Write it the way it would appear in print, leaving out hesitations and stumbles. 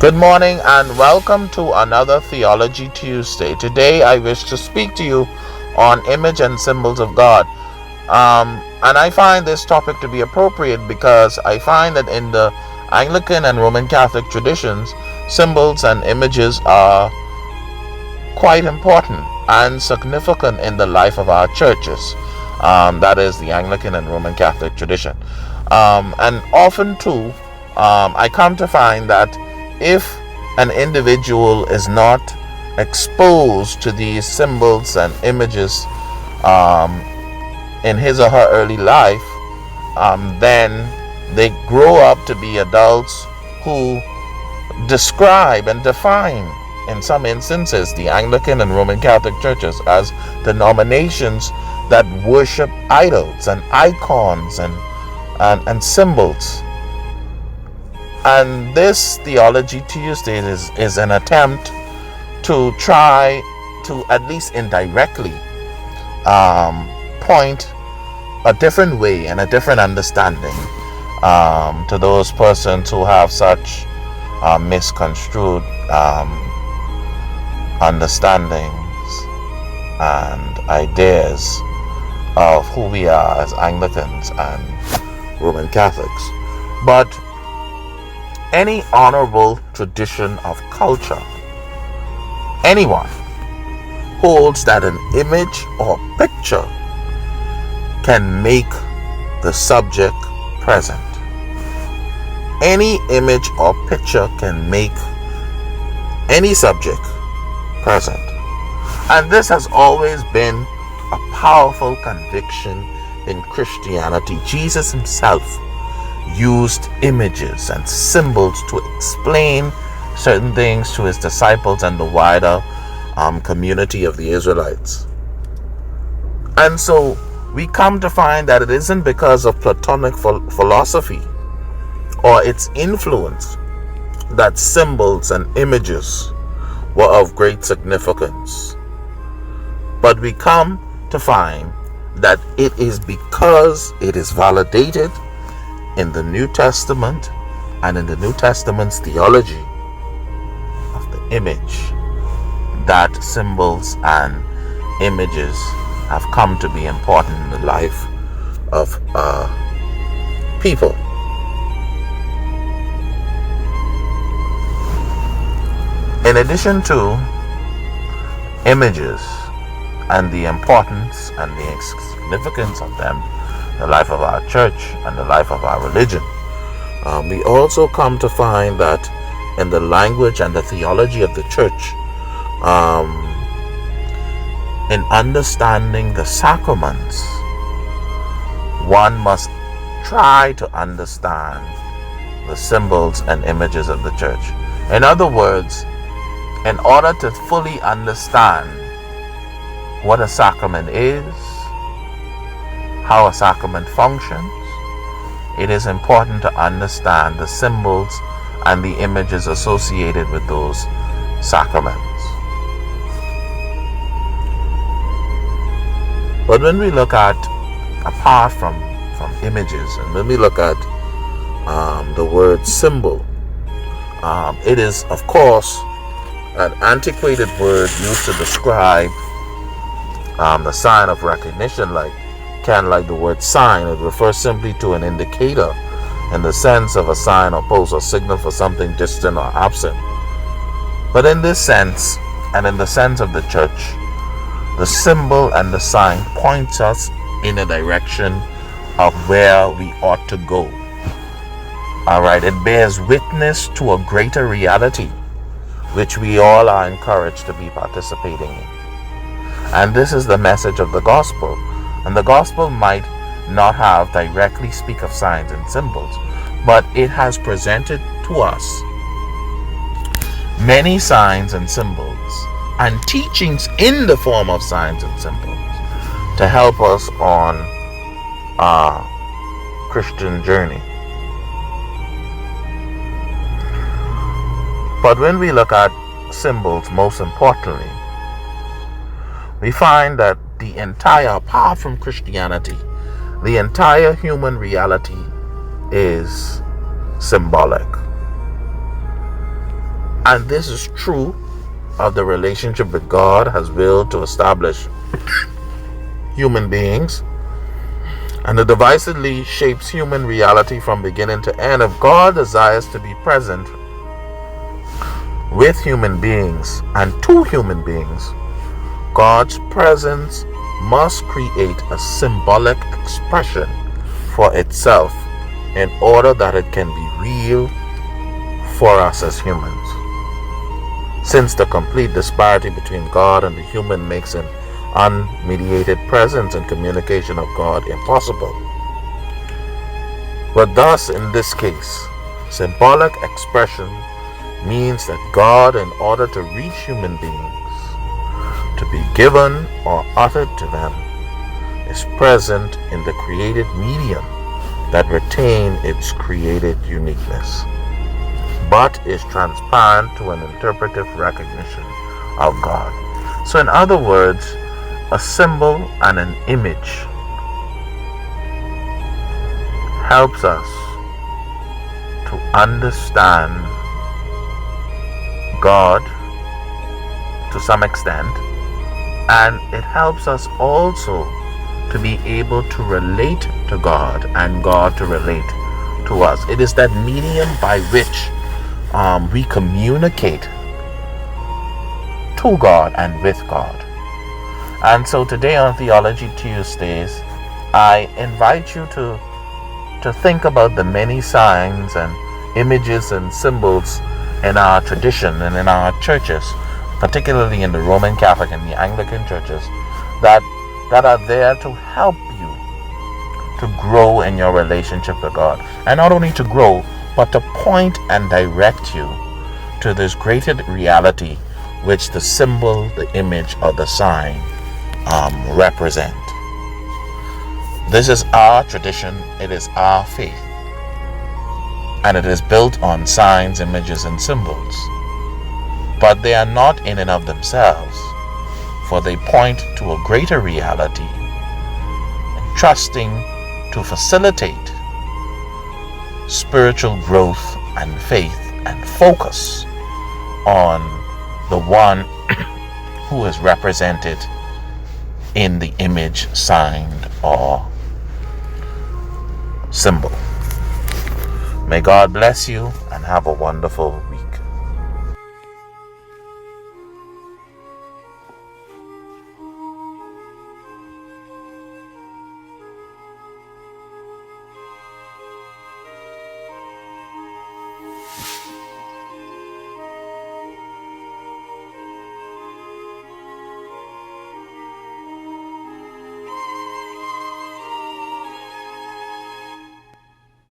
Good morning and welcome to another Theology Tuesday. Today I wish to speak to you on image and symbols of God. And I find this topic to be appropriate because I find that in the Anglican and Roman Catholic traditions, symbols and images are quite important and significant in the life of our churches. That is the Anglican and Roman Catholic tradition. And often too, I come to find that if an individual is not exposed to these symbols and images in his or her early life, then they grow up to be adults who describe and define, in some instances, the Anglican and Roman Catholic churches as denominations that worship idols and icons and symbols. And this Theology Tuesday is an attempt to try to at least indirectly point a different way and a different understanding to those persons who have such misconstrued understandings and ideas of who we are as Anglicans and Roman Catholics. But any honorable tradition of culture, anyone holds that an image or picture can make the subject present. Any image or picture can make any subject present. And this has always been a powerful conviction in Christianity. Jesus himself used images and symbols to explain certain things to his disciples and the wider community of the Israelites. And so we come to find that it isn't because of Platonic philosophy or its influence that symbols and images were of great significance. But we come to find that it is because it is validated in the New Testament and in the New Testament's theology of the image that symbols and images have come to be important in the life of people. In addition to images and the importance and the significance of them, the life of our church and the life of our religion, we also come to find that in the language and the theology of the church, in understanding the sacraments, one must try to understand the symbols and images of the church. In other words, in order to fully understand what a sacrament is, how a sacrament functions, it is important to understand the symbols and the images associated with those sacraments. But when we look at, apart from images, and when we look at the word symbol, it is, of course, an antiquated word used to describe the sign of recognition, like the word sign. It refers simply to an indicator in the sense of a sign or post or signal for something distant or absent. But in this sense, and in the sense of the church, the symbol and the sign points us in a direction of where we ought to go. Alright, it bears witness to a greater reality which we all are encouraged to be participating in. And this is the message of the gospel. And the gospel might not have directly speak of signs and symbols, but it has presented to us many signs and symbols and teachings in the form of signs and symbols to help us on our Christian journey. But when we look at symbols, most importantly, we find that the entire, apart from Christianity, the entire human reality is symbolic. And this is true of the relationship that God has willed to establish human beings, and it devisively shapes human reality from beginning to end. If God desires to be present with human beings and to human beings, God's presence must create a symbolic expression for itself in order that it can be real for us as humans. Since the complete disparity between God and the human makes an unmediated presence and communication of God impossible. But thus, in this case, symbolic expression means that God, in order to reach human beings, to be given or uttered to them, is present in the created medium that retain its created uniqueness, but is transparent to an interpretive recognition of God. So in other words, a symbol and an image helps us to understand God to some extent, and it helps us also to be able to relate to God and God to relate to us. It is that medium by which we communicate to God and with God. And so today on Theology Tuesdays, I invite you to think about the many signs and images and symbols in our tradition and in our churches, particularly in the Roman Catholic and the Anglican churches, that are there to help you to grow in your relationship with God. And not only to grow, but to point and direct you to this greater reality which the symbol, the image, or the sign represent. This is our tradition, it is our faith, and it is built on signs, images, and symbols. But they are not in and of themselves, for they point to a greater reality, trusting to facilitate spiritual growth and faith and focus on the one who is represented in the image, sign, or symbol. May God bless you and have a wonderful